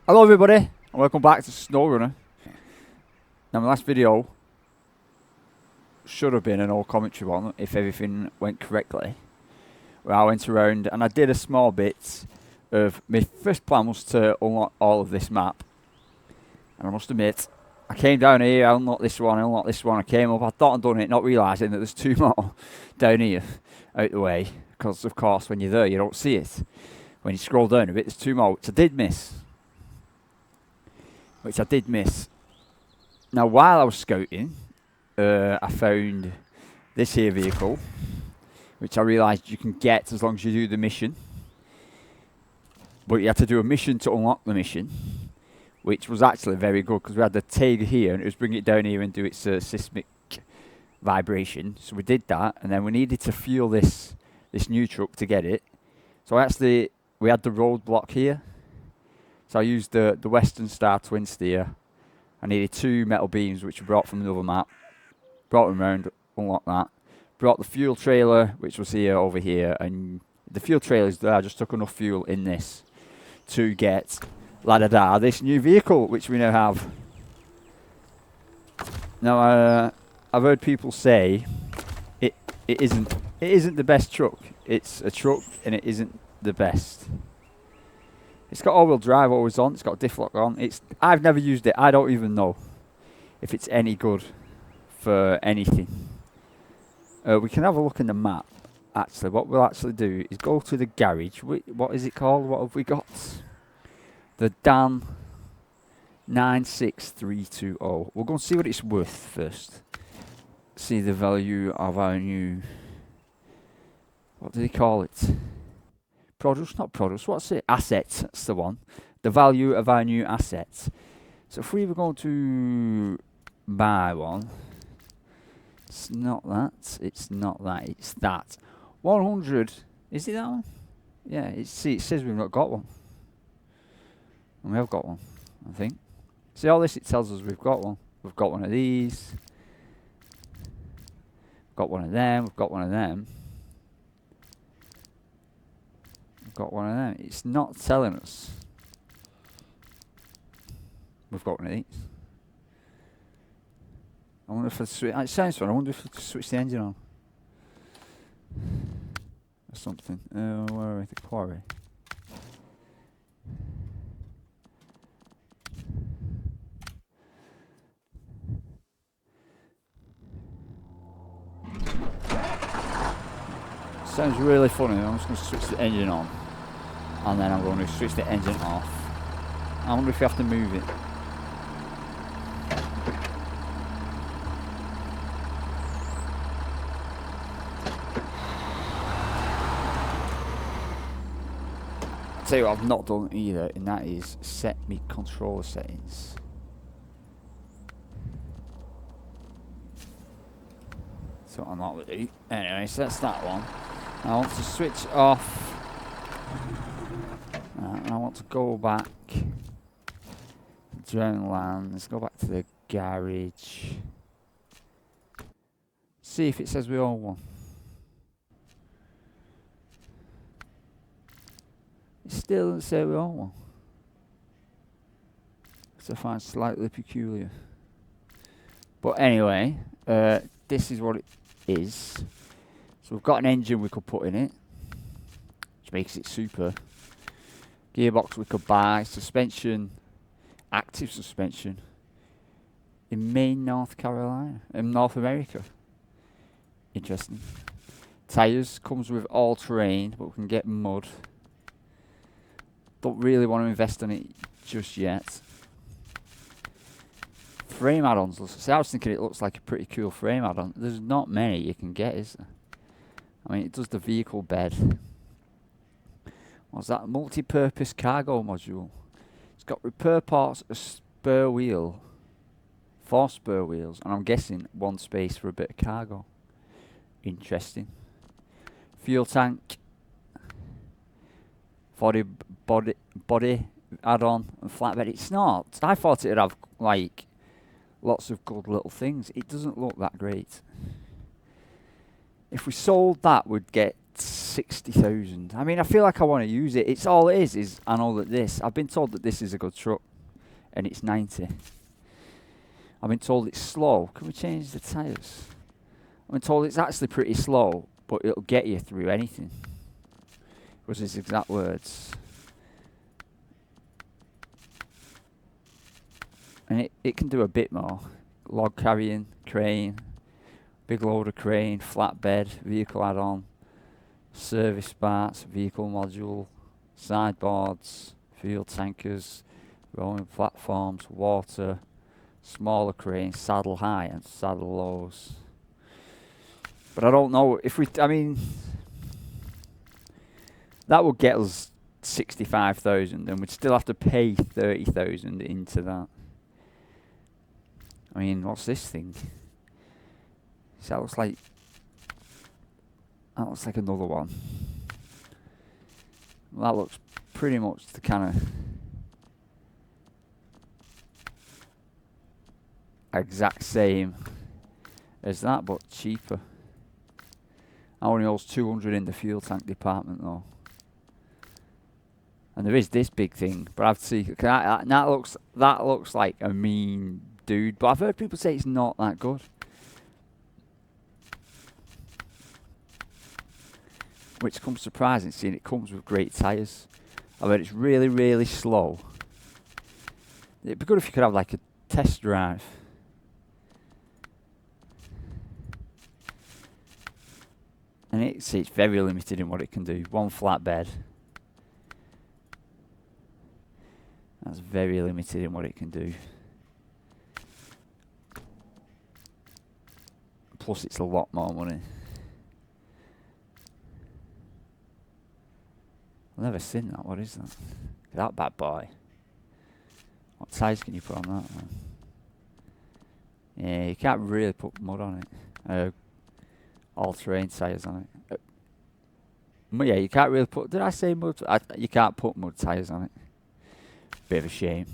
Hello everybody, and welcome back to Snowrunner. Now my last video should have been an old commentary one if everything went correctly, where I went around and I did a small bit of, my first plan was to unlock all of this map, and I must admit, I came down here, I unlocked this one, I came up, I thought I'd done it, not realising that there's two more down here, out the way, because of course when you're there you don't see it. When you scroll down a bit there's two more, which I did miss. Now, while I was scouting, I found this here vehicle, which I realised you can get as long as you do the mission. But you had to do a mission to unlock the mission, which was actually very good because we had the Taymyr here and it was bringing it down here and do its seismic vibration. So we did that, and then we needed to fuel this new truck to get it. So we had the roadblock here. So I used the Western Star twin steer. I needed 2 metal beams which were brought from another map. Brought them around, unlocked that. Brought the fuel trailer which was here over here, and the fuel trailer's there. I just took enough fuel in this to get this new vehicle which we now have. Now I've heard people say it isn't the best truck. It's a truck and it isn't the best. It's got all-wheel drive always on. It's got diff lock on. I've never used it. I don't even know if it's any good for anything. We can have a look in the map. Actually, what we'll actually do is go to the garage. What is it called? What have we got? The Dan 96320. We'll go and see what it's worth first. See the value of our new. What do they call it? Not produce, what's it? Assets, that's the one. The value of our new assets. So if we were going to buy one, it's not that, it's that. 100, is it that one? Yeah, it says we've not got one. And we have got one, I think. See all this, it tells us we've got one. We've got one of these. We've got one of them, we've got one of them. Got one of them. It's not telling us. We've got one of these. I wonder if I switch. It sounds fun. I wonder if I could switch the engine on. Or something. Where are we? The quarry. Sounds really funny. I'm just going to switch the engine on. And then I'm going to switch the engine off. I wonder if you have to move it. I'll tell you what I've not done either, and that is set me controller settings. So I'm not with it. Anyway, so that's that one. I want to switch off. And I want to go back. Drone land. Let's go back to the garage. See if it says we own one. It still doesn't say we own one. Which I find slightly peculiar. But anyway, this is what it is. So we've got an engine we could put in it, which makes it super. Gearbox we could buy. Suspension, active suspension in Maine, North Carolina, in North America. Interesting. Tyres comes with all terrain, but we can get mud. Don't really want to invest in it just yet. Frame add-ons. See, I was thinking it looks like a pretty cool frame add-on. There's not many you can get, is there? I mean, it does the vehicle bed. What's that? Multi-purpose cargo module. It's got repair parts, a spare wheel, 4 spare wheels, and I'm guessing 1 space for a bit of cargo. Interesting. Fuel tank, body add-on, and flatbed. It's not. I thought it'd have like lots of good little things. It doesn't look that great. If we sold that, we'd get 60,000. I mean, I feel like I want to use it. It's all it is I know that this. I've been told that this is a good truck, and it's 90. I've been told it's slow. Can we change the tyres? I've been told it's actually pretty slow, but it'll get you through anything. Was his exact words. And it can do a bit more. Log carrying, crane, big loader crane, flatbed, vehicle add-on, service parts, vehicle module, sideboards, fuel tankers, rolling platforms, water, smaller cranes, saddle high and saddle lows. But I don't know if I mean, that would get us 65,000, and we'd still have to pay 30,000 into that. I mean, what's this thing? So that looks like another one. Well, that looks pretty much the kind of exact same as that, but cheaper. Only holds 200 in the fuel tank department though. And there is this big thing, but I've seen that looks like a mean dude. But I've heard people say it's not that good. Which comes surprising, seeing it comes with great tyres. I bet it's really, really slow. It'd be good if you could have like a test drive. And it's very limited in what it can do. One flatbed. That's very limited in what it can do. Plus it's a lot more money. I've never seen that. What is that? That bad boy. What tyres can you put on that one? Yeah, you can't really put mud on it. All-terrain tyres on it. Yeah, you can't really put... Did I say mud? You can't put mud tyres on it. Bit of a shame.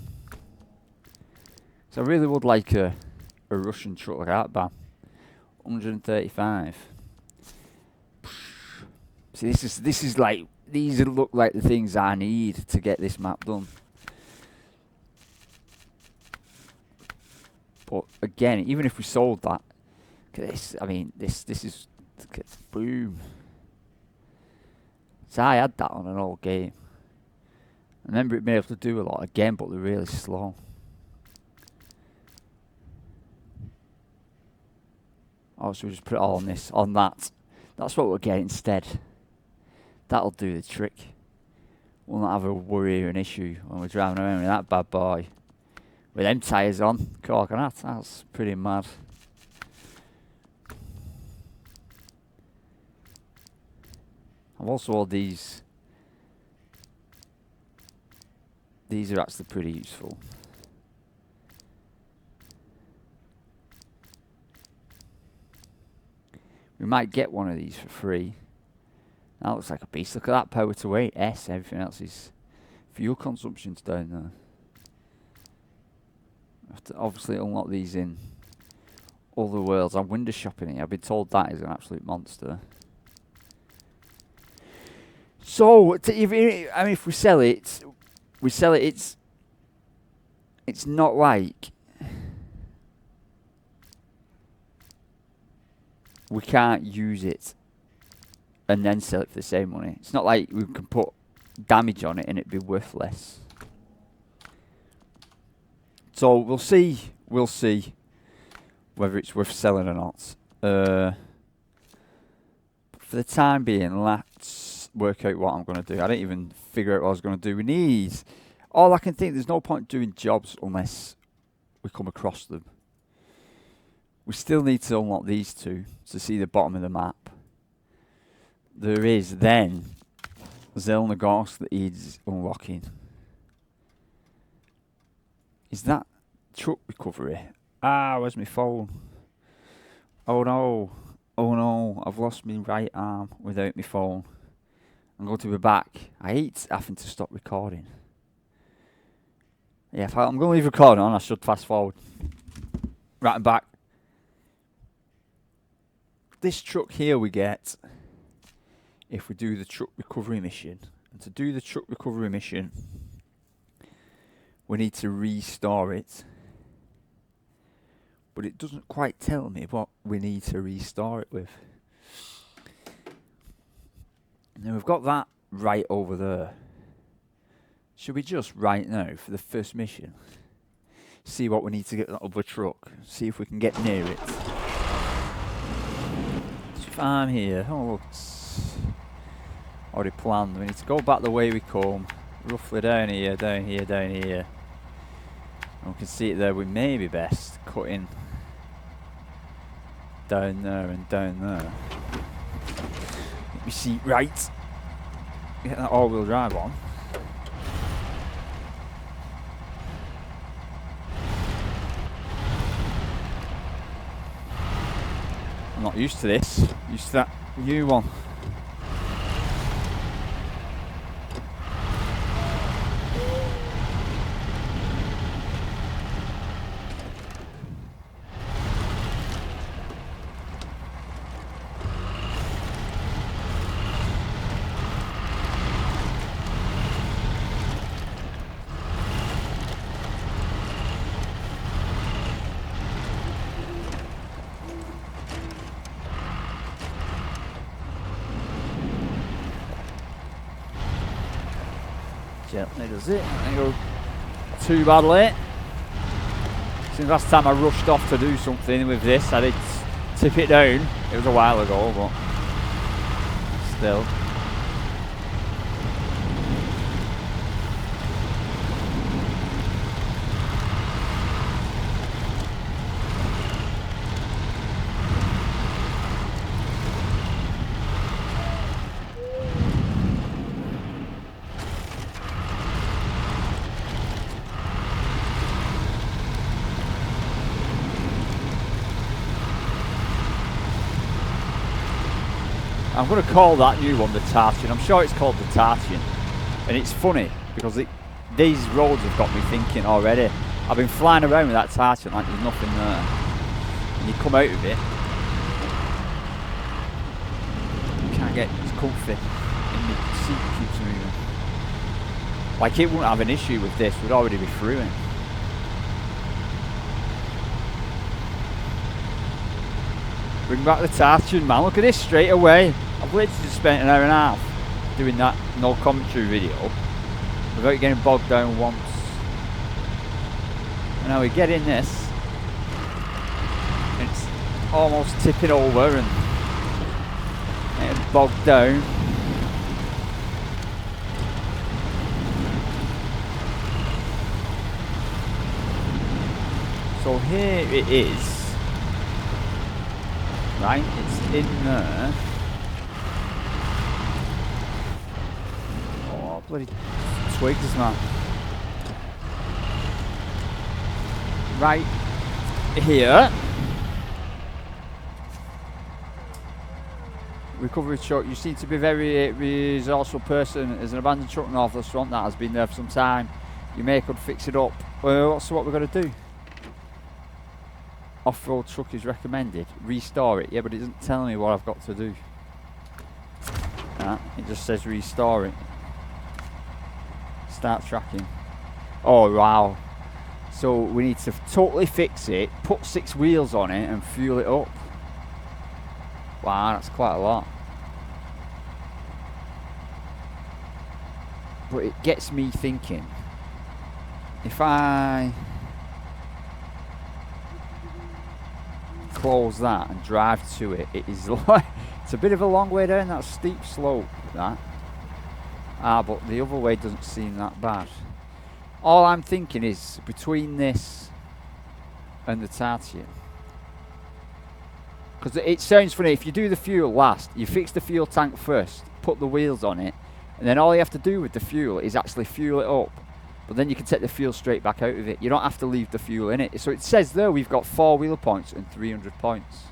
So I really would like a Russian truck like that, but 135. See, this is like... These look like the things I need to get this map done. But again, even if we sold that, look at this. I mean, this is boom. So I had that on an old game. I remember it being able to do a lot again, but they're really slow. Oh, so we just put it all on this, on that. That's what we'll get instead. That'll do the trick. We'll not have a worry or an issue when we're driving around with that bad boy. With them tyres on, corking that. That's pretty mad. I've also all these. These are actually pretty useful. We might get one of these for free. That looks like a beast. Look at that power to weight S. Everything else is fuel consumption's down there. I have to obviously unlock these in other worlds. I'm window shopping it. I've been told that is an absolute monster. So, if we sell it, it's not like we can't use it and then sell it for the same money. It's not like we can put damage on it and it'd be worth less. So we'll see whether it's worth selling or not. For the time being, let's work out what I'm going to do. I didn't even figure out what I was going to do. All I can think, there's no point doing jobs unless we come across them. We still need to unlock these two to see the bottom of the map. There is then Zelnagorsk that needs unlocking. Is that truck recovery? Where's my phone? Oh no, I've lost my right arm without my phone. I'm going to be back. I hate having to stop recording. Yeah, I'm going to leave recording on. I should fast forward. Right, I'm back. This truck here we get if we do the truck recovery mission. And to do the truck recovery mission, we need to restore it. But it doesn't quite tell me what we need to restore it with. Now we've got that right over there. Should we just right now for the first mission see what we need to get that other truck? See if we can get near it. So if I'm here, oh look, it's already planned. We need to go back the way we come, roughly down here, down here, down here. And we can see it there. We may be best cutting down there and down there. Let me see, right. Get that all-wheel drive on. I'm not used to this. Used to that new one. Gently does it. I think go too badly. Since last time I rushed off to do something with this, I did tip it down. It was a while ago, but still. I'm going to call that new one the Tartan. I'm sure it's called the Tartan. And it's funny because these roads have got me thinking already. I've been flying around with that Tartan like there's nothing there. And you come out of it, you can't get as comfy. And the seat keeps moving. Like it wouldn't have an issue with this, we'd already be through it. Bring back the Tartan, man. Look at this straight away. I've literally just spent an hour and a half doing that no commentary video without getting bogged down once. And now we get in this, and it's almost tipping over and getting bogged down. So here it is. Right, it's in there. Oh, bloody twigs, man. Right here. Recovery truck. You seem to be a very resourceful person. There's an abandoned truck north of the swamp that has been there for some time. You may could fix it up. Well, so what we're going to do? Off-road truck is recommended. Restore it. Yeah, but it doesn't tell me what I've got to do. It just says restore it. Start tracking. Oh, wow. So we need to totally fix it, put 6 wheels on it and fuel it up. Wow, that's quite a lot. But it gets me thinking. If I close that and drive to it, it is like it's a bit of a long way down that steep slope, that. But the other way doesn't seem that bad. All I'm thinking is between this and the Tartan, because it sounds funny, if you do the fuel last, you fix the fuel tank first, put the wheels on it, and then all you have to do with the fuel is actually fuel it up. But then you can take the fuel straight back out of it. You don't have to leave the fuel in it. So it says there we've got 4 wheel points and 300 points.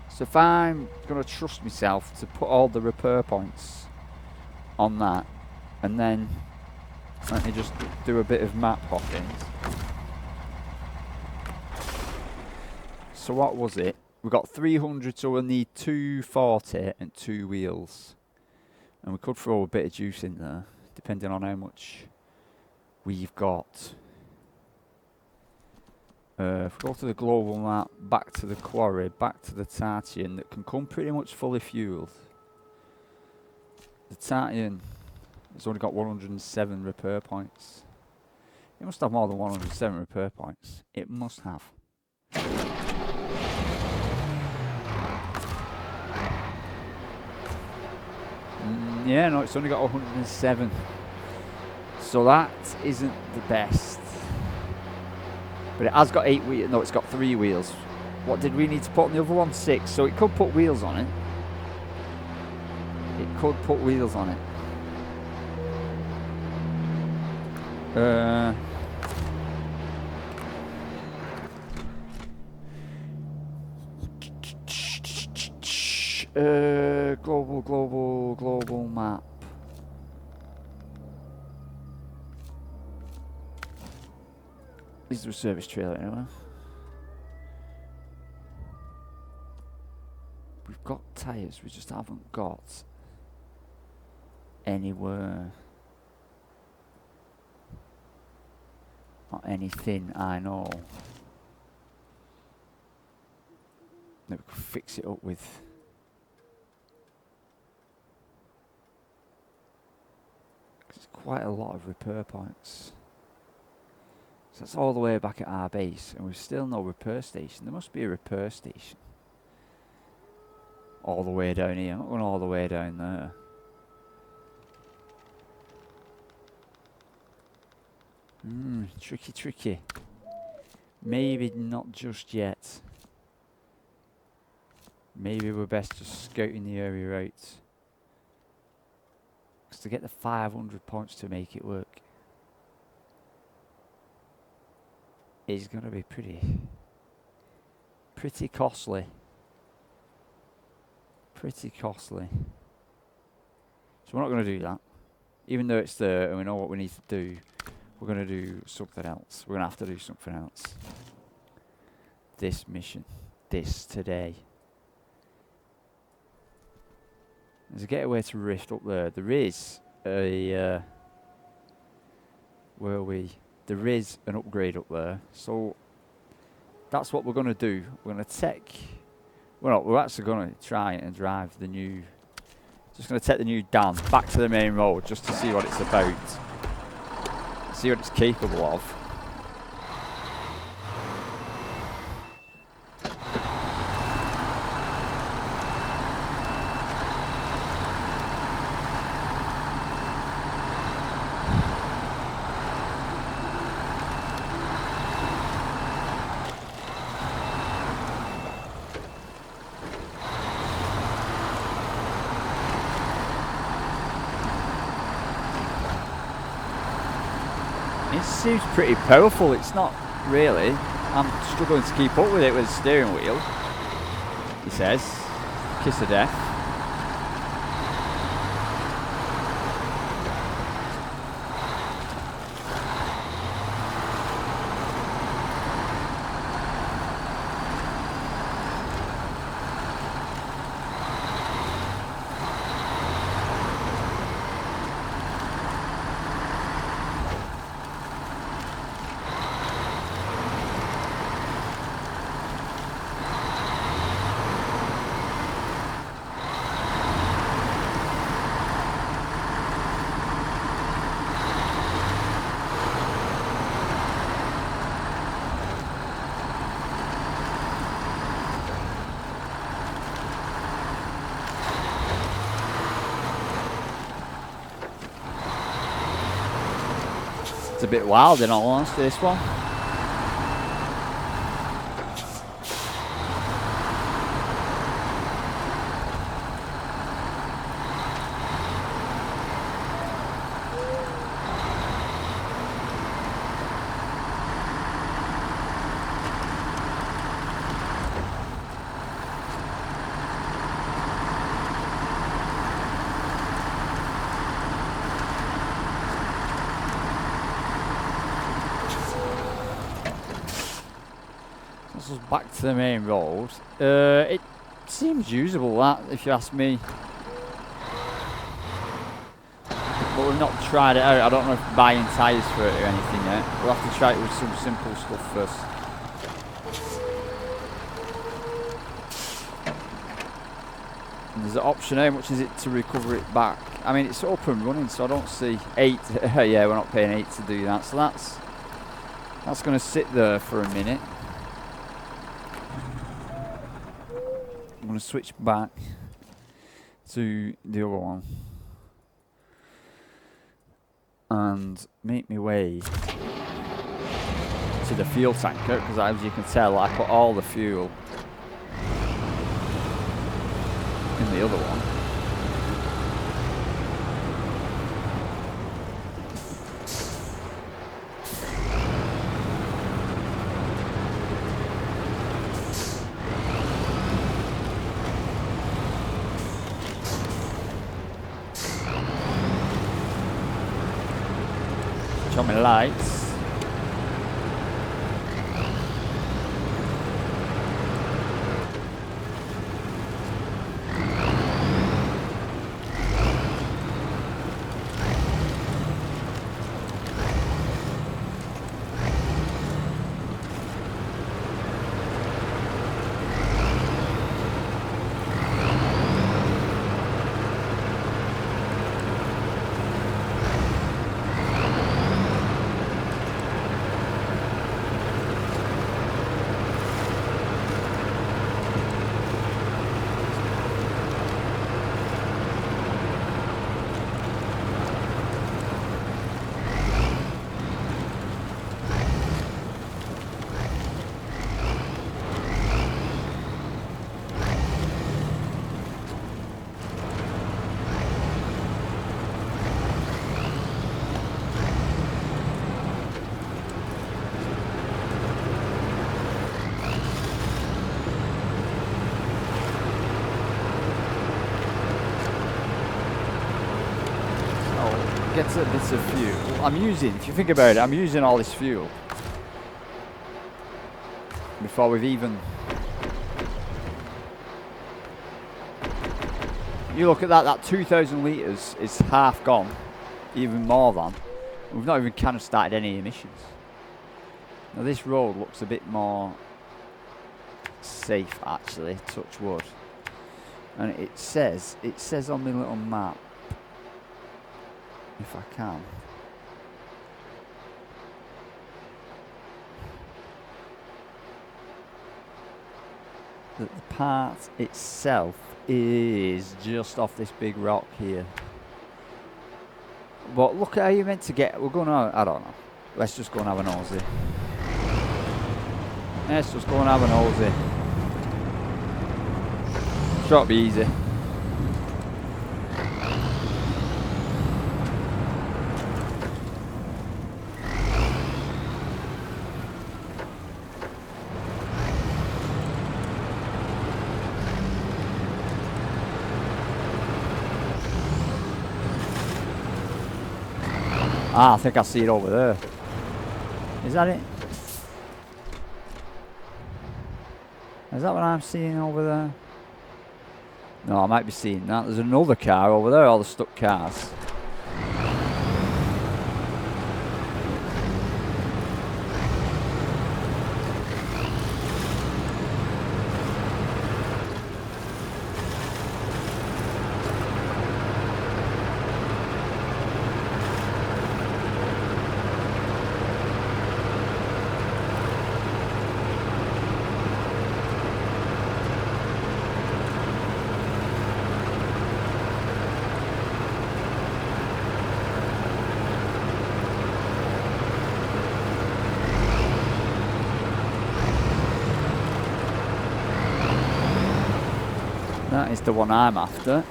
So if I'm going to trust myself to put all the repair points on that, and then let me just do a bit of map hopping. So what was it? we've got 300, so we'll need 240 and 2 wheels. And we could throw a bit of juice in there, depending on how much we've got. If we go to the global map, back to the quarry, back to the Tartian, that can come pretty much fully fueled. The Tartian has only got 107 repair points. It must have more than 107 repair points. It must have. Yeah, no, it's only got 107. So that isn't the best. But it has got 8 wheels. No, it's got 3 wheels. What did we need to put on the other one? 6. So it could put wheels on it. It could put wheels on it. Global map. Is there a service trailer anywhere? We've got tyres, we just haven't got anywhere. Not anything I know that we could fix it up with. It's quite a lot of repair points. So that's all the way back at our base, and we've still no repair station. There must be a repair station all the way down here. I'm not going all the way down there. Tricky. Maybe not just yet. Maybe we're best just scouting the area out. Because to get the 500 points to make it work is going to be pretty costly. Pretty costly. So we're not going to do that. Even though it's there and we know what we need to do, we're going to do something else. We're going to have to do something else. This mission. This today. There's a getaway to Rift up there. There is a... where are we? There is an upgrade up there. So that's what we're going to do. We're going to take... Well, we're actually going to try and drive the new... Just going to take the new Dan back to the main road just to see what it's about. See what it's capable of. It seems pretty powerful. It's not really. I'm struggling to keep up with it with the steering wheel. He says. Kiss of death. It's a bit wild in all honesty, this one. us back to the main road. It seems usable, that, if you ask me. But we've not tried it out. I don't know if buying tyres for it or anything yet. We'll have to try it with some simple stuff first. And there's an option, how much is it to recover it back? I mean, it's up and running, so I don't see 8. Yeah, we're not paying 8 to do that. So that's going to sit there for a minute. I'm going to switch back to the other one and make my way to the fuel tanker, because as you can tell, I put all the fuel in the other one. Switch on my lights. Gets a bit of fuel. I'm using, if you think about it, I'm using all this fuel before we've even... You look at that, that 2,000 litres is half gone, even more than. We've not even kind of started any emissions. Now this road looks a bit more safe actually, touch wood. And it says on the little map, if I can, that the part itself is just off this big rock here. But look at how you're meant to get. We're going to, I don't know. Let's just go and have a nosy. Let's just go and have a nosy. Sure, it'll be easy. Ah, I think I see it over there. Is that it? Is that what I'm seeing over there? No, I might be seeing that. There's another car over there, all the stuck cars. That is the one I'm after.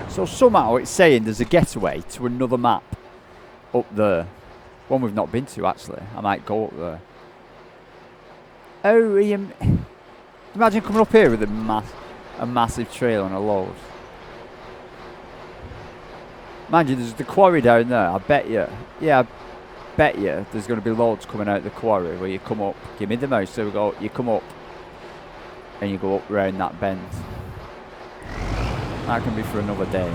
So somehow it's saying there's a getaway to another map up there. One we've not been to actually. I might go up there. Oh, imagine coming up here with a massive trailer on a load. Mind you, there's the quarry down there. I bet you. Yeah, I bet you there's going to be loads coming out of the quarry where you come up. Give me the mouse. So we go. You come up and you go up round that bend. That can be for another day.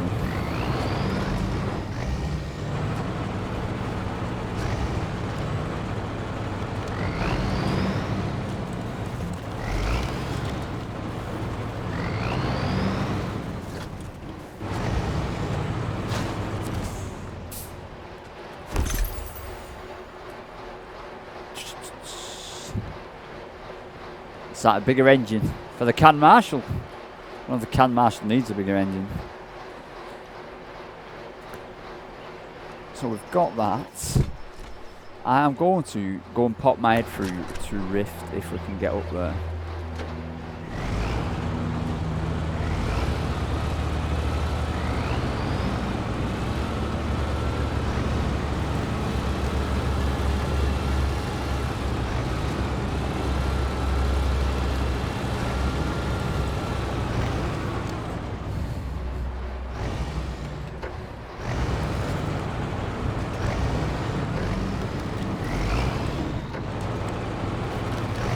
Is that a bigger engine for the Can Marshall? Well, the Can Marshall needs a bigger engine. So we've got that. I am going to go and pop my head through Rift if we can get up there.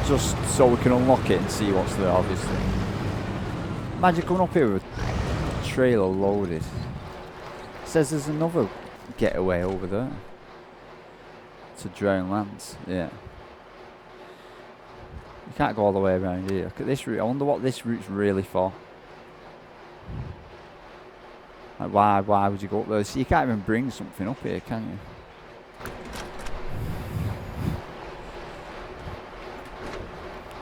Just so we can unlock it and see what's there, obviously. Imagine coming up here with a trailer loaded. It says there's another getaway over there. To Drown Lands, yeah. You can't go all the way around here. Look at this route. I wonder what this route's really for. Like why would you go up there? See, you can't even bring something up here, can you?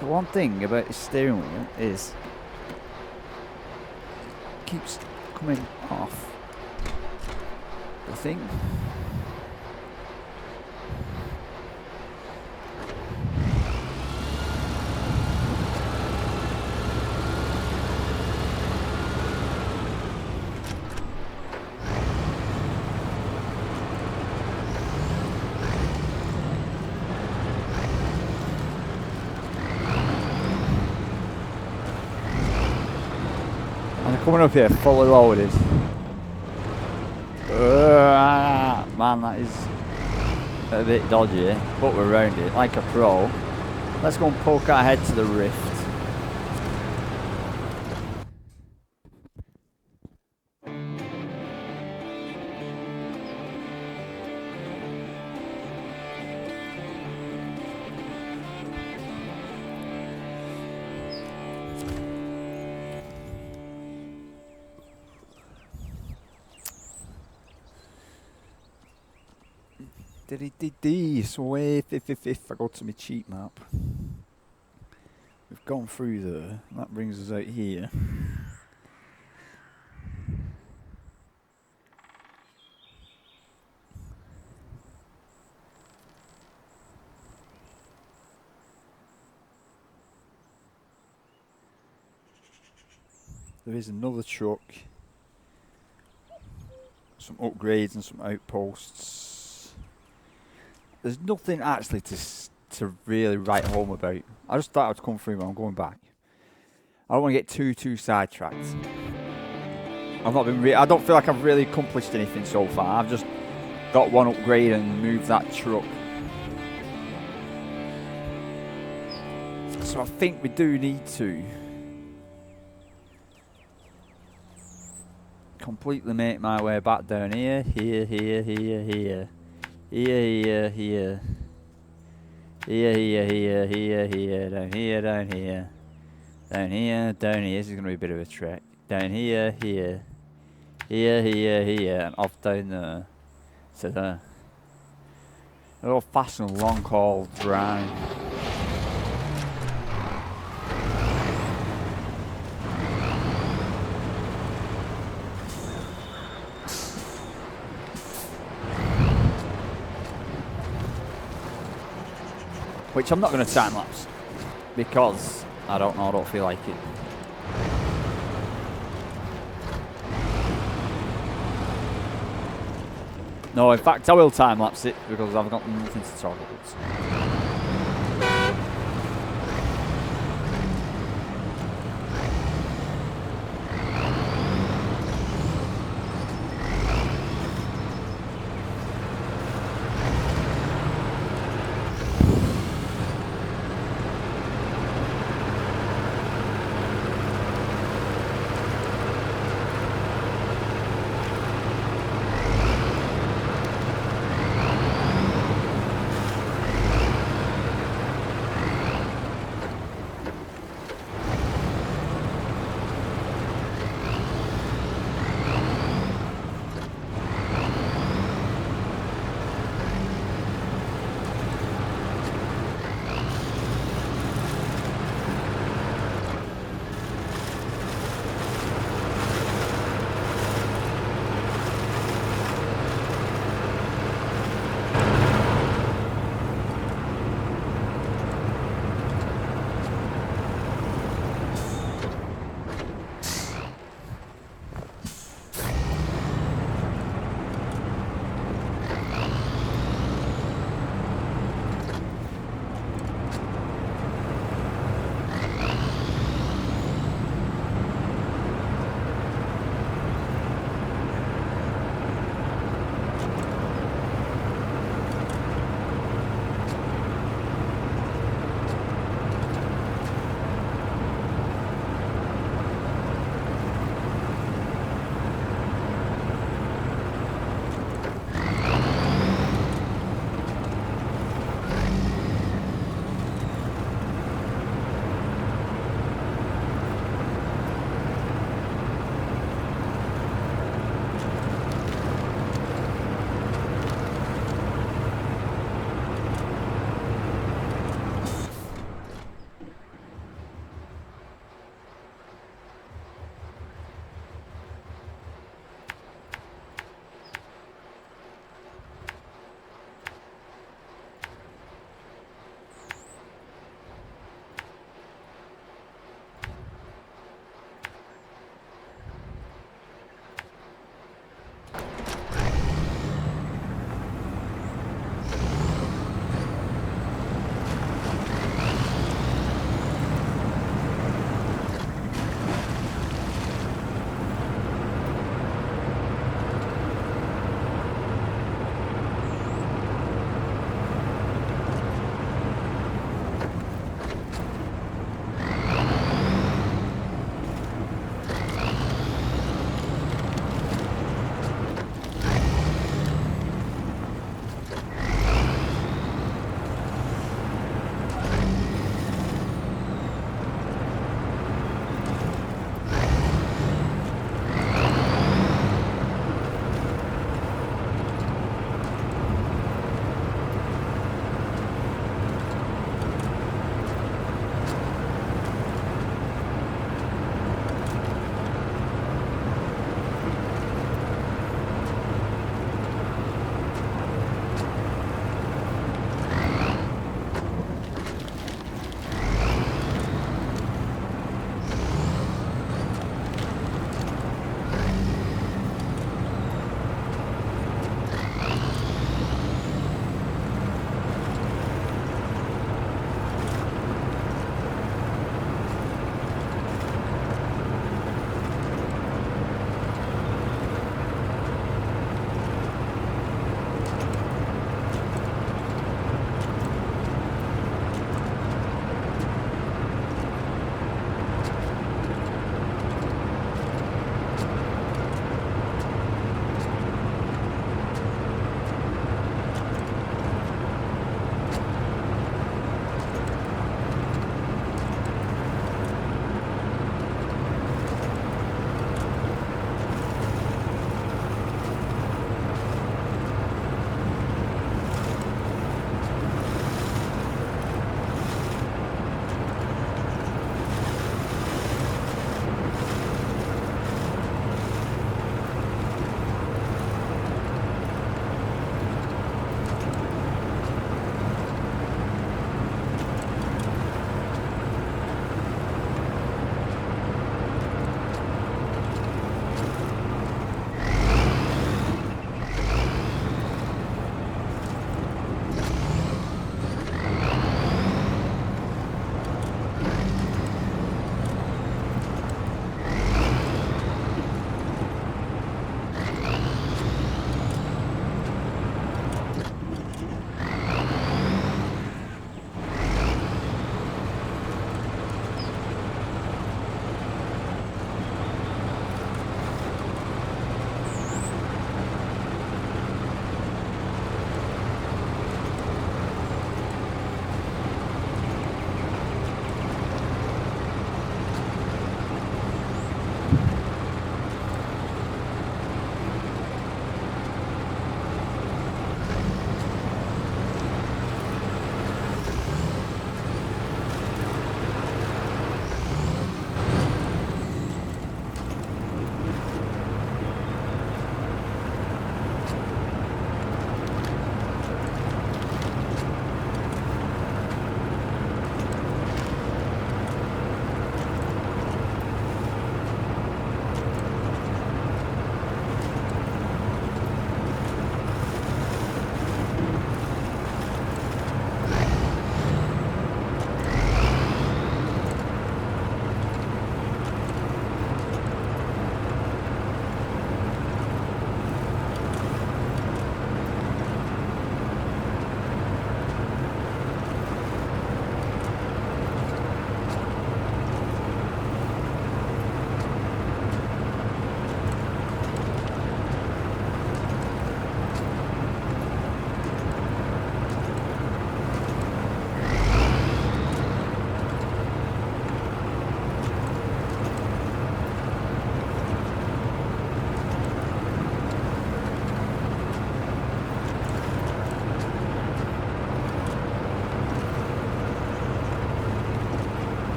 The one thing about the steering wheel is it keeps coming off the thing. Coming up here, fully loaded. Man, that is a bit dodgy, but we're around it like a pro. Let's go and poke our head to the Rift. So if I go to my cheat map, we've gone through there. That brings us out here. There is another truck, some upgrades and some outposts. There's nothing actually to really write home about. I just thought I'd come through, but I'm going back. I don't want to get too sidetracked. I've not been. I don't feel like I've really accomplished anything so far. I've just got one upgrade and moved that truck. So I think we do need to completely make my way back down here, here, here, here, here. Here, here, here. Here, here, here, here, here. Down here, down here. Down here, down here. This is going to be a bit of a trek. Down here, here. Here, here, here. And off down there. To there. A little fast and long haul drive. Which I'm not going to time lapse because I don't know, I don't feel like it. No, in fact I will time lapse it because I've got nothing to talk about.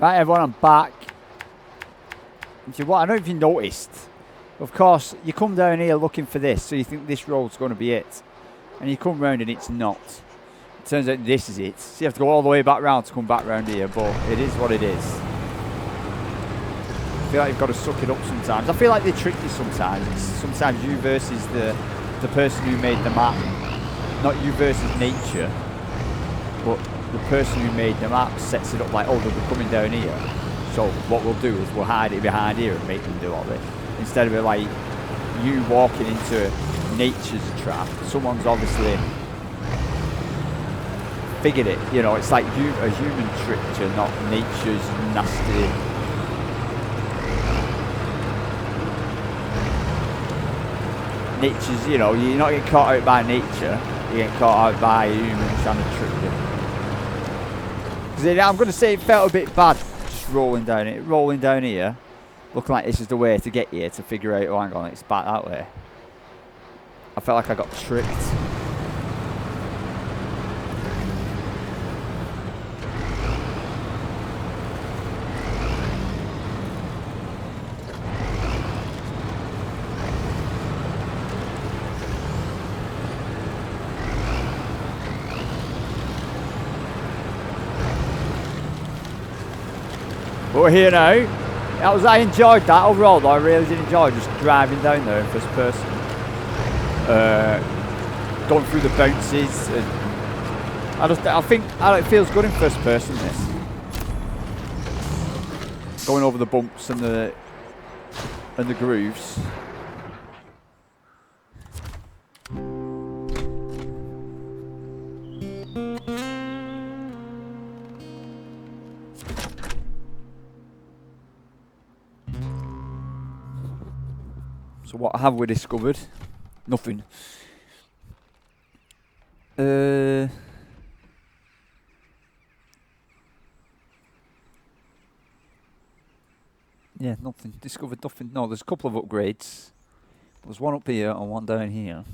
Right, everyone, I'm back. I don't know if you noticed. Of course, you come down here looking for this, so you think this road's going to be it. And you come round and it's not. It turns out this is it. So you have to go all the way back round to come back round here, but it is what it is. I feel like you've got to suck it up sometimes. I feel like they trick you sometimes. It's sometimes you versus the person who made the map. Not you versus nature, but the person who made the map sets it up like, oh, they'll be coming down here. So what we'll do is we'll hide it behind here and make them do all this. Instead of it like you walking into nature's trap, someone's obviously figured it. You know, it's like a human tricked you, not nature's nasty. Nature's, you know, you're not getting caught out by nature. You're getting caught out by humans trying to trick you. Because I'm going to say it felt a bit bad just rolling down here. Looking like this is the way to get here to figure out, oh, hang on, it's back that way. I felt like I got tricked. But we're here now. I enjoyed that overall though. I really did enjoy just driving down there in first person. Going through the bounces. And I think it feels good in first person, this. Going over the bumps and the grooves. So what have we discovered? Nothing. Yeah, nothing. Discovered nothing. No, there's a couple of upgrades. There's one up here and one down here.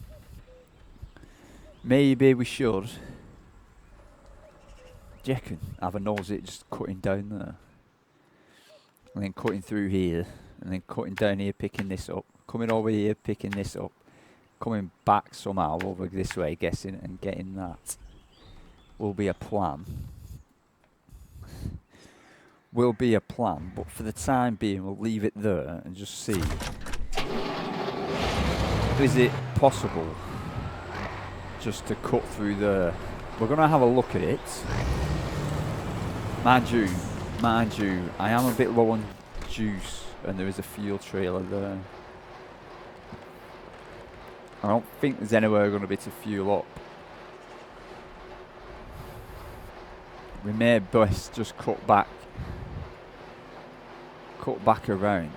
Maybe we should. Do you reckon? Have a nose it just cutting down there. And then cutting through here. And then cutting down here, picking this up. Coming over here, picking this up. Coming back somehow over this way, guessing, and getting that. Will be a plan. Will be a plan, but for the time being, we'll leave it there and just see. Is it possible just to cut through there? We're going to have a look at it. Mind you, I am a bit low on juice, and there is a fuel trailer there. I don't think there's anywhere going to be to fuel up. We may best just cut back around.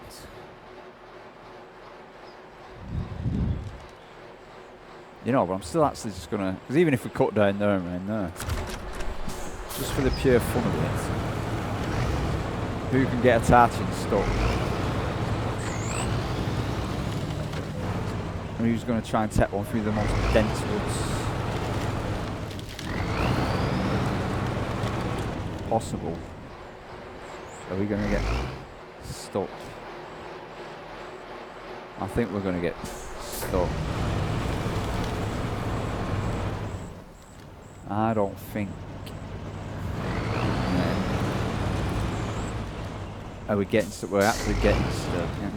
You know, but I'm still actually just going to, because even if we cut down there and around there, just for the pure fun of it, who can get attaching stuck? And who's going to try and take one through the most dense woods possible? Are we going to get stuck? I think we're going to get stuck. I don't think. No. Are we getting stuck? We're actually getting stuck. Yeah,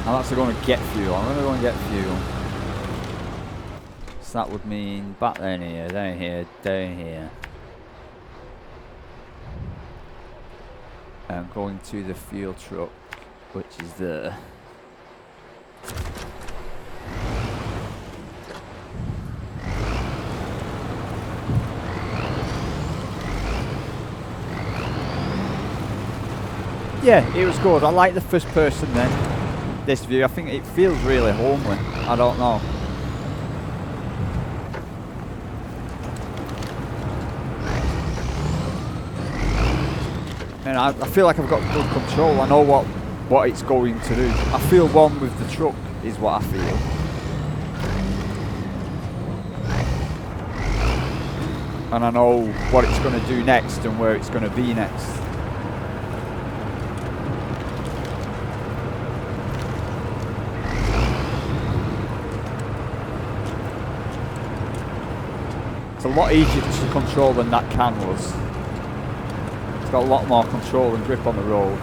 I'm actually going to get fuel. I'm going to go and get fuel. So that would mean back down here, down here, down here. And going to the fuel truck, which is there. Yeah, it was good. I like the first person then. This view, I think it feels really homely. I don't know. And I feel like I've got good control. I know what what it's going to do. I feel one with the truck is what I feel. And I know what it's going to do next and where it's going to be next. It's a lot easier to control than that can was. It's got a lot more control and grip on the road.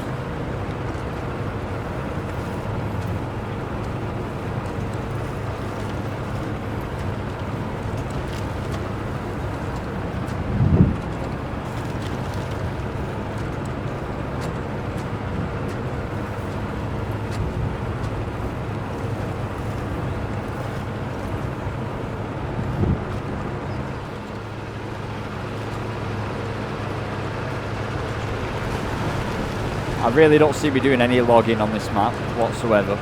I really don't see me doing any logging on this map whatsoever.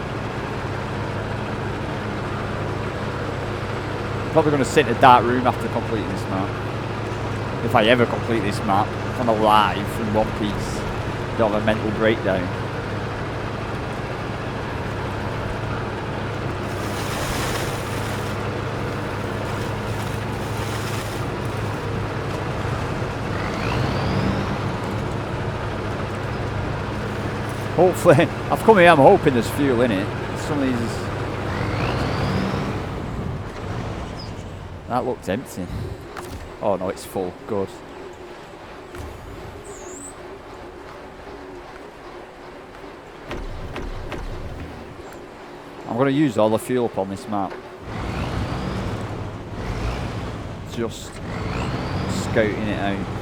Probably going to sit in a dark room after completing this map. If I ever complete this map, if I'm alive in one piece, don't have a mental breakdown. Hopefully, I've come here, I'm hoping there's fuel in it. Some of these... That looked empty. Oh no, it's full. Good. I'm going to use all the fuel up on this map. Just scouting it out.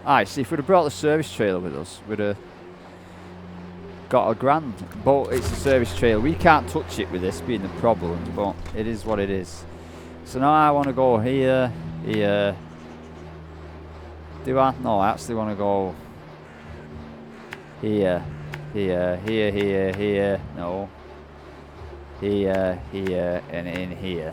Alright, see, if we'd have brought the service trailer with us, we'd have got $1,000. But it's a service trailer. We can't touch it with this being the problem, but it is what it is. So now I want to go here, here. Do I? No, I actually want to go here, here, here, here, here. No. Here, here, and in here.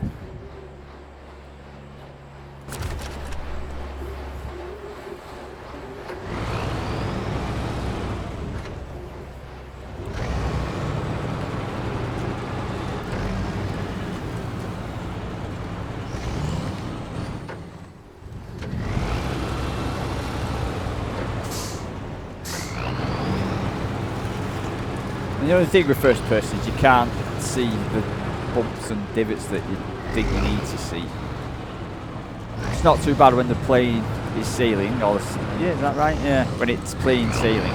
And the only thing with first person is you can't see the bumps and divots that you think you need to see. It's not too bad when the plane is sailing, or yeah, is that right? Yeah, when it's plain sailing.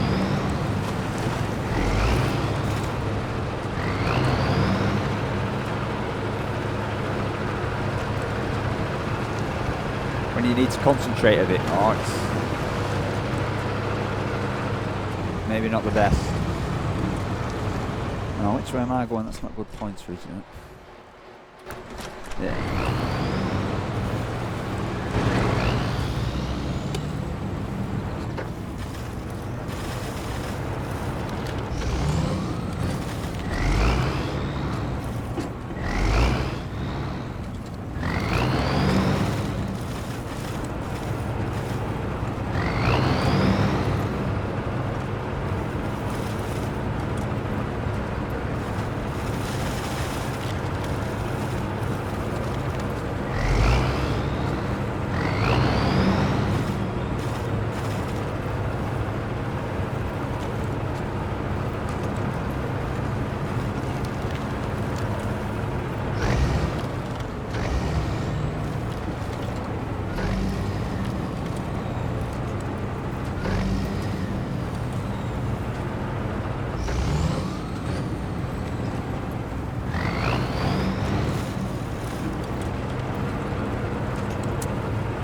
When you need to concentrate a bit more, it's maybe not the best. No, which way am I going? That's not good points for it, is it? Yeah.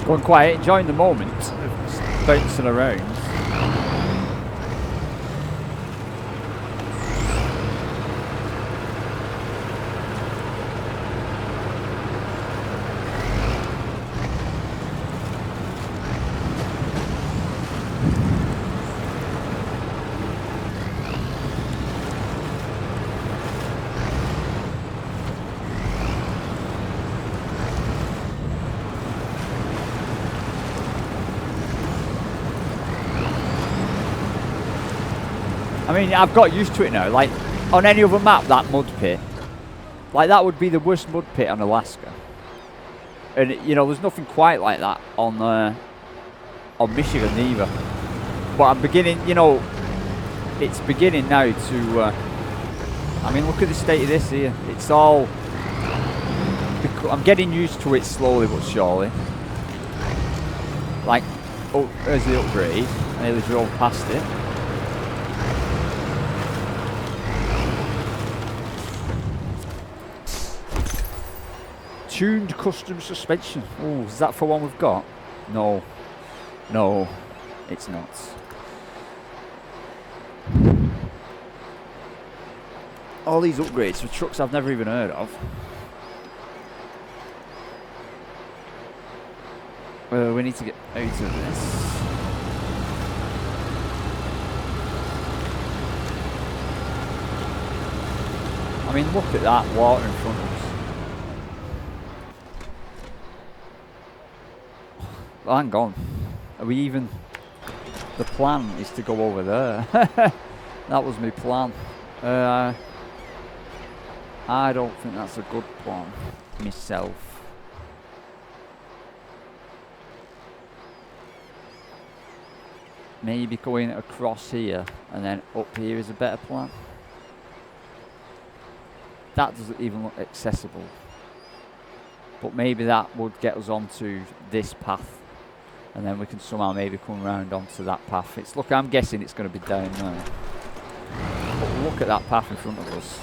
Going quiet, enjoying the moment of bouncing around. mean, I've got used to it now. Like, on any other map, that mud pit, like, that would be the worst mud pit on Alaska. And, you know, there's nothing quite like that on Michigan either. But I'm beginning, you know, it's beginning now to, I mean, look at the state of this here. It's all, I'm getting used to it slowly but surely. Like, oh, there's the upgrade. I nearly drove past it. Tuned custom suspension. Oh, is that for one we've got? No. No, it's not. All these upgrades for trucks I've never even heard of. We need to get out of this. I mean, look at that water in front of us. Well, hang on. Are we even... The plan is to go over there. That was my plan. I don't think that's a good plan. Myself. Maybe going across here and then up here is a better plan. That doesn't even look accessible. But maybe that would get us onto this path. And then we can somehow maybe come around onto that path. It's, look, I'm guessing it's going to be down there. But look at that path in front of us.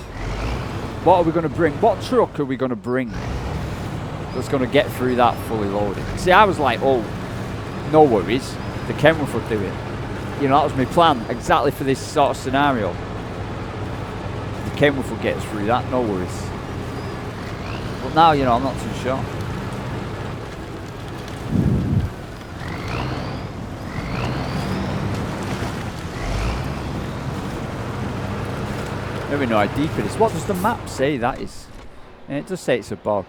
What are we going to bring? What truck are we going to bring that's going to get through that fully loaded? See, I was like, oh, no worries. The Kenworth will do it. You know, that was my plan exactly for this sort of scenario. The Kenworth will get us through that, no worries. But now, you know, I'm not too sure. I don't even know how deep it is. What does the map say that is? And it does say it's a bog.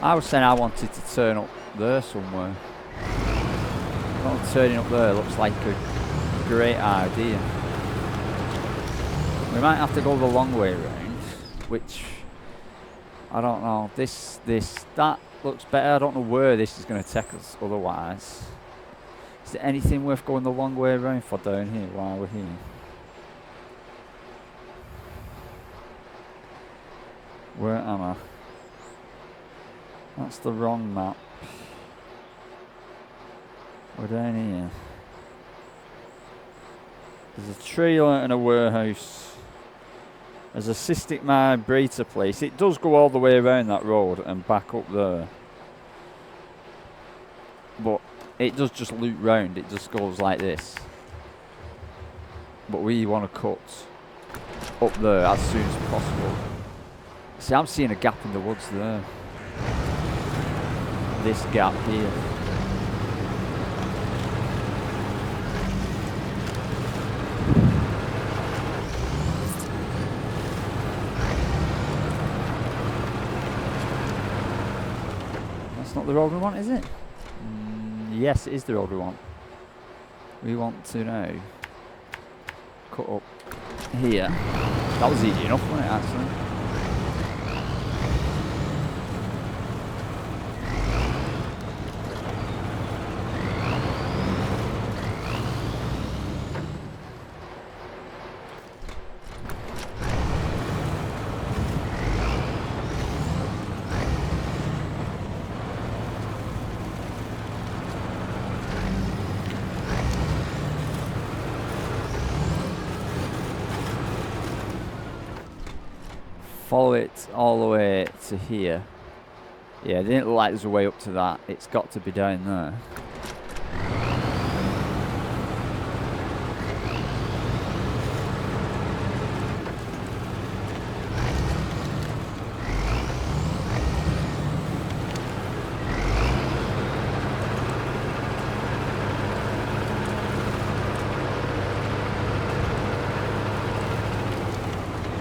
I was saying I wanted to turn up there somewhere. Well, turning up there looks like a great idea. We might have to go the long way around, which I don't know. That looks better. I don't know where this is going to take us otherwise. Is there anything worth going the long way around for down here while we're here? Where am I? That's the wrong map. We're down here. There's a trailer and a warehouse. There's a cystic vibrator place. It does go all the way around that road and back up there. But it does just loop round. It just goes like this. But we want to cut up there as soon as possible. See, I'm seeing a gap in the woods there. This gap here. That's not the road we want, is it? Yes, it is the road we want. We want to now cut up here. That was easy enough, wasn't it, actually? Follow it all the way to here. Yeah, it didn't look like there's a way up to that. It's got to be down there.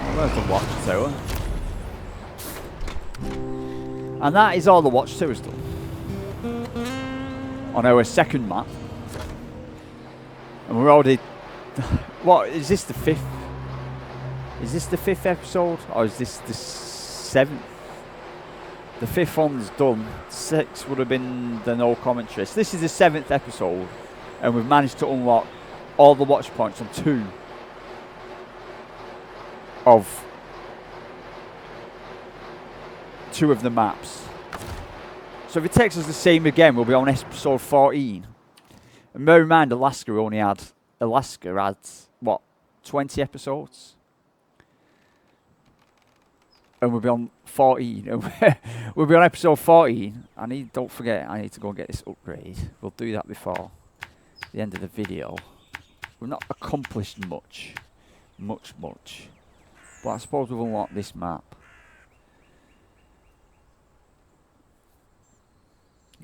Oh, there's the watchtower. And that is all the watchtowers done on our second map. And we're already What is this, the 5th? Is this the 5th episode, or is this the 7th? The 5th one's done. 6 would have been the no commentary. So this is the 7th episode, and we've managed to unlock all the watch points on 2 of the maps. So if it takes us the same again, we'll be on episode 14. And bear in mind, Alaska had what, 20 episodes? And we'll be on 14. We'll be on episode 14. Don't forget, I need to go and get this upgrade. We'll do that before the end of the video. We've not accomplished much. But I suppose we've unlocked this map.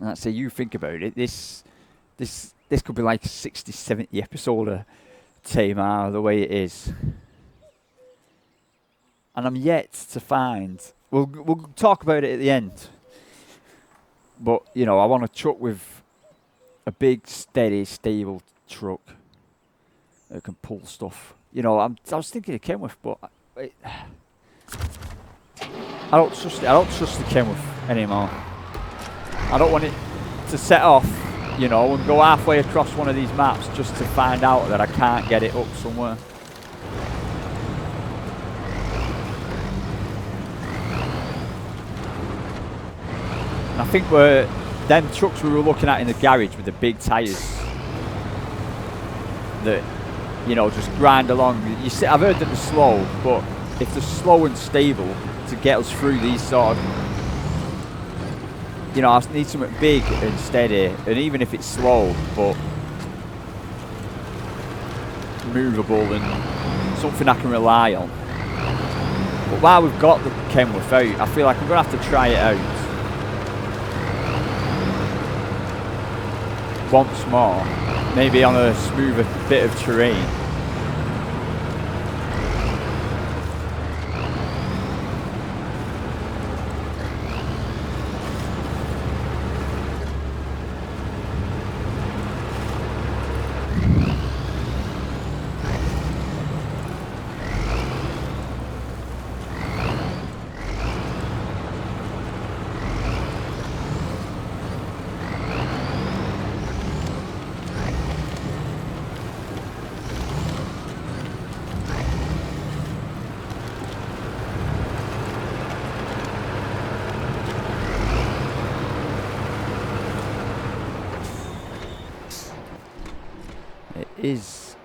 And I'd say, you think about it, this could be like a 60, 70 episode of Taymyr, the way it is. And I'm yet to find, we'll talk about it at the end. But, you know, I want a truck with a big, steady, stable truck that can pull stuff. You know, I was thinking of Kenworth, but I don't trust it. I don't trust the Kenworth anymore. I don't want it to set off, you know, and go halfway across one of these maps just to find out that I can't get it up somewhere. And I think them trucks we were looking at in the garage with the big tyres that, you know, just grind along. You see, I've heard that they're slow, but if they're slow and stable to get us through these sort of, you know, I need something big and steady, and even if it's slow, but movable and something I can rely on. But while we've got the Kenworth out, I feel like I'm going to have to try it out once more, maybe on a smoother bit of terrain.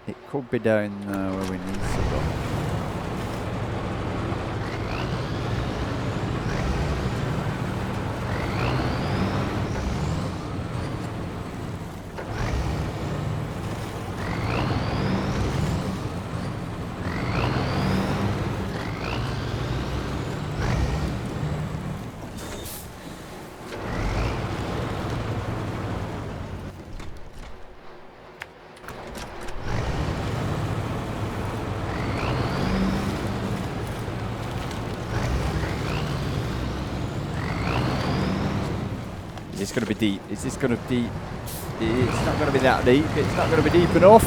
It could be down where we need to go. Is this going to be deep? Is this going to be deep? It's not going to be that deep. It's not going to be deep enough.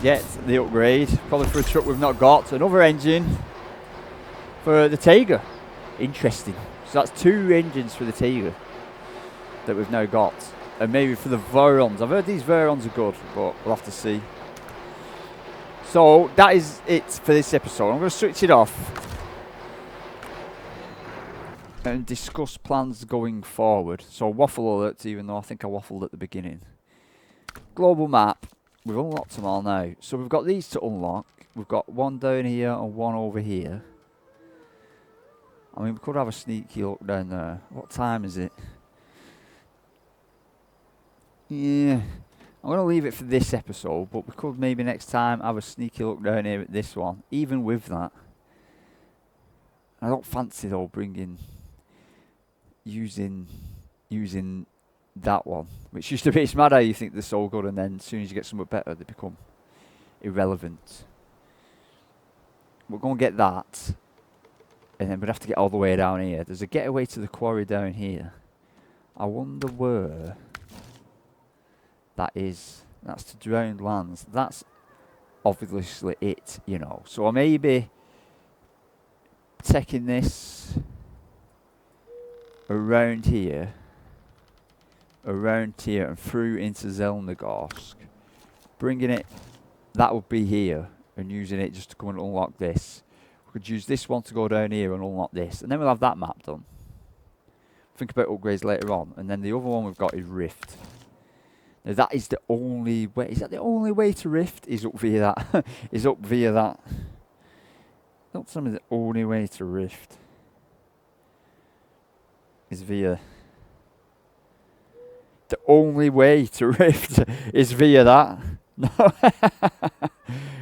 Yet the upgrade, probably for a truck we've not got. Another engine for the Taymyr. Interesting. So that's 2 engines for the Taymyr that we've now got. And maybe for the Veyrons. I've heard these Veyrons are good, but we'll have to see. So that is it for this episode. I'm going to switch it off and discuss plans going forward. So waffle alerts, even though I think I waffled at the beginning. Global map, we've unlocked them all now. So we've got these to unlock. We've got one down here and one over here. I mean, we could have a sneaky look down there. What time is it? Yeah, I'm going to leave it for this episode, but we could maybe next time have a sneaky look down here at this one. Even with that, I don't fancy though using that one, which used to be, it's mad how you think they're so good and then as soon as you get something better they become irrelevant. We're going to get that, and then we'd have to get all the way down here. There's a getaway to the quarry down here. I wonder where that is. That's to drowned lands. That's obviously it, you know. So I may be taking this around here, and through into Zelnagorsk, bringing it, that would be here, and using it just to come and unlock this. We could use this one to go down here and unlock this, and then we'll have that map done. Think about upgrades later on, and then the other one we've got is Rift. Now that is the only way. Is that the only way to Rift? Is up via that? Is up via that? Don't tell me the only way to Rift is via. The only way to Rift is via that. No,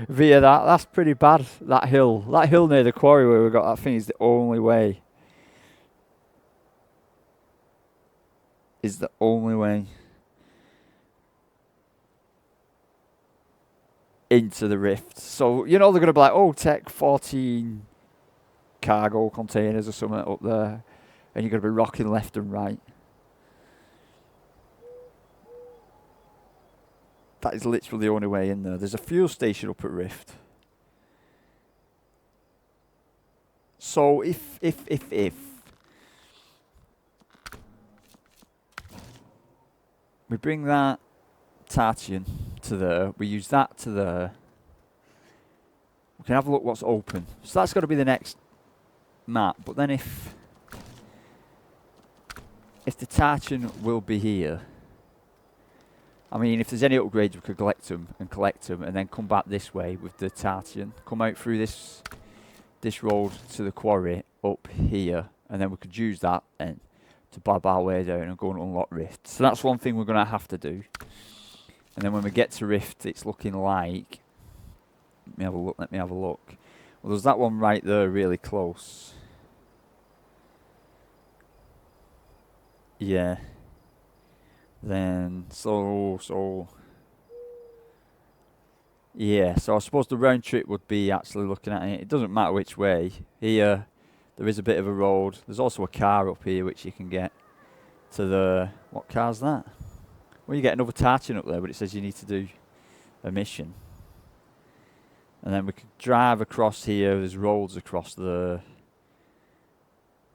via that. That's pretty bad. That hill near the quarry where we got that thing is the only way. Is the only way into the Rift. So, you know, they're going to be like, oh, take 14 cargo containers or something up there, and you're going to be rocking left and right. That is literally the only way in there. There's a fuel station up at Rift. So if we bring that Tartian to there, we use that to there, we can have a look what's open. So that's got to be the next map. But then if the Tartian will be here, I mean, if there's any upgrades, we could collect them, and then come back this way with the Tartian. Come out through this road to the quarry up here, and then we could use that and to bob our way down and go and unlock Rift. So that's one thing we're going to have to do. And then when we get to Rift, it's looking like. Let me have a look. Well, there's that one right there, really close. Yeah. Then so yeah, so I suppose the round trip would be actually looking at it. It doesn't matter which way. Here there is a bit of a road. There's also a car up here which you can get to the, what car's that? Well, you get another Tartan up there, but it says you need to do a mission. And then we could drive across here. There's roads across the.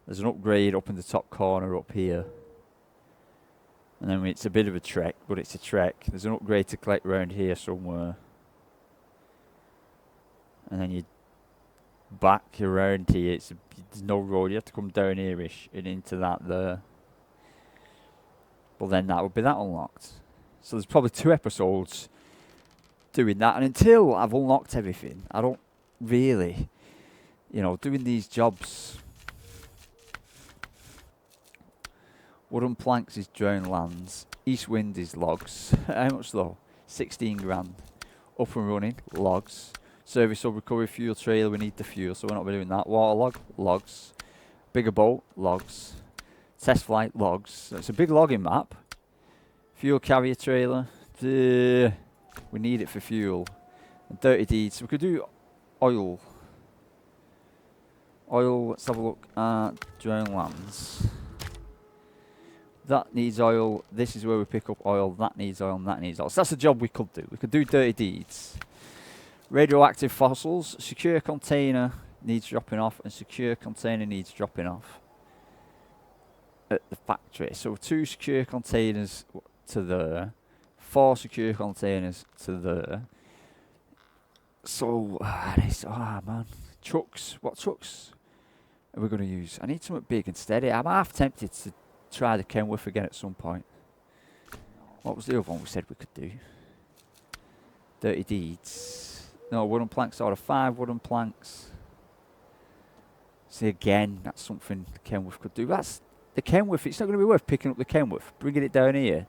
There's an upgrade up in the top corner up here. And then it's a bit of a trek, but it's a trek. There's an upgrade to collect around here somewhere. And then you back around here. There's no road. You have to come down here-ish and into that there. Well, then that would be that unlocked. So there's probably 2 episodes doing that. And until I've unlocked everything, I don't really, you know, doing these jobs. Wooden planks is drowned lands. East wind is logs. How much though? 16 grand. Up and running, logs. Service or recovery fuel trailer, we need the fuel, so we're not doing that. Water log, logs. Bigger boat, logs. Test flight, logs. So it's a big logging map. Fuel carrier trailer. We need it for fuel. And dirty deeds. We could do oil. Oil, let's have a look at drowned lands. That needs oil. This is where we pick up oil. That needs oil and that needs oil. So that's a job we could do. We could do dirty deeds. Radioactive fossils. Secure container needs dropping off, and secure container needs dropping off at the factory. So 2 secure containers to there. 4 secure containers to there. So, man. Trucks. What trucks are we going to use? I need something big and steady. I'm half tempted to try the Kenworth again at some point. What was the other one we said we could do? Dirty deeds. No, wooden planks out of 5 wooden planks. See, again, that's something the Kenworth could do. That's the Kenworth. It's not going to be worth picking up the Kenworth, bringing it down here,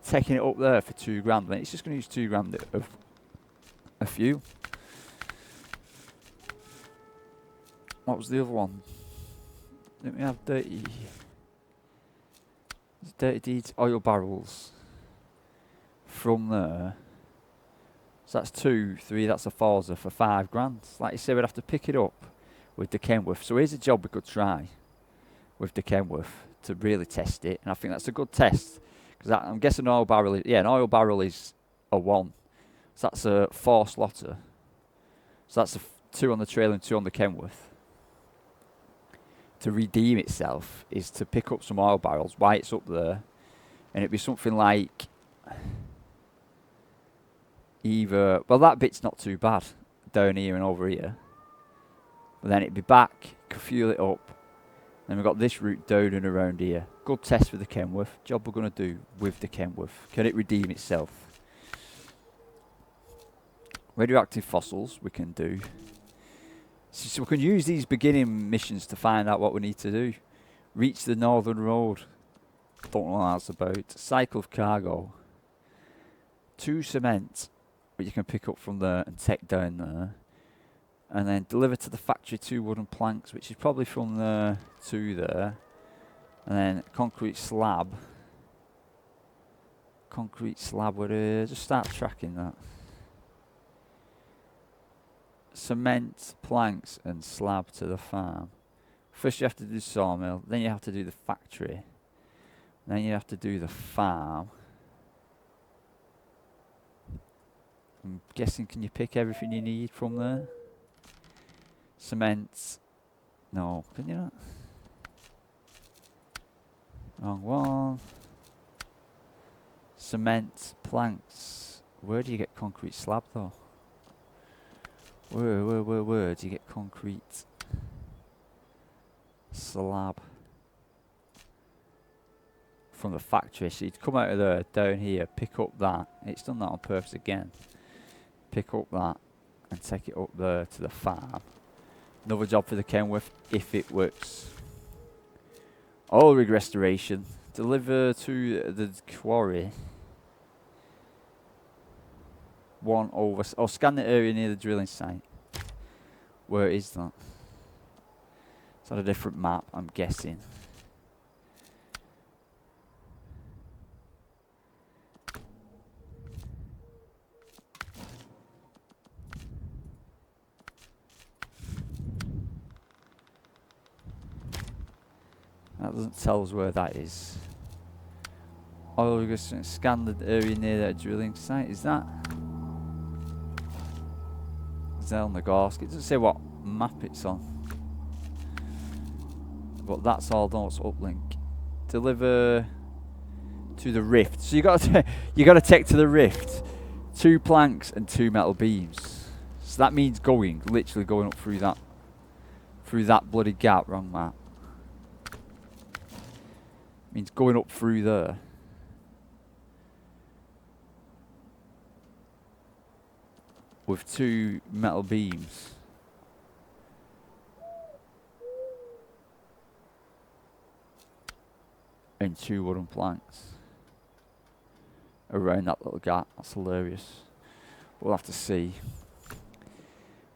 taking it up there for 2 grand. Then it's just going to use 2 grand of fuel. What was the other one? Let me have dirty deeds, oil barrels. From there. So that's 2, 3, that's a Forza for 5 grand. Like you say, we'd have to pick it up with the Kenworth. So here's a job we could try with the Kenworth to really test it. And I think that's a good test. Because I'm guessing an oil barrel is, an oil barrel is a 1. So that's a 4 slotter. So that's 2 on the trail and 2 on the Kenworth. To redeem itself is to pick up some oil barrels while it's up there, and it'd be something like either, well, that bit's not too bad down here and over here, but then it'd be back, could fuel it up, then we've got this route down and around here. Good test for the Kenworth. Job we're going to do with the Kenworth. Can it redeem itself? Radioactive fossils we can do. So we can use these beginning missions to find out what we need to do. Reach the northern road. Don't know what that's about. Cycle of cargo. 2 cement, which you can pick up from there and take down there. And then deliver to the factory 2 wooden planks, which is probably from there to there. And then concrete slab. Concrete slab, just start tracking that. Cement, planks and slab to the farm. First you have to do the sawmill, then you have to do the factory, then you have to do the farm. I'm guessing, can you pick everything you need from there? Cement, no, can you not? Wrong one. Cement, planks, where do you get concrete slab though? Where do you get concrete slab? From the factory. So you'd come out of there, down here, pick up that. It's done that on purpose again. Pick up that and take it up there to the farm. Another job for the Kenworth, if it works. Oil rig restoration. Deliver to the quarry. 1 over, scan the area near the drilling site. Where is that? It's on a different map, I'm guessing. That doesn't tell us where that is. Oil rig, scan the area near that drilling site. Is that? On the Gorsk. It doesn't say what map it's on, but that's all done. It's uplink. Deliver to the rift. So you got to take to the rift 2 planks and 2 metal beams. So that means literally going up through that bloody gap. Wrong map. Means going up through there. With 2 metal beams. And 2 wooden planks. Around that little gap. That's hilarious. We'll have to see.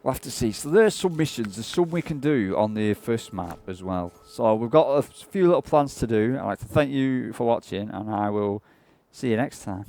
We'll have to see. So there's some missions. There's some we can do on the first map as well. So we've got a few little plans to do. I'd like to thank you for watching, and I will see you next time.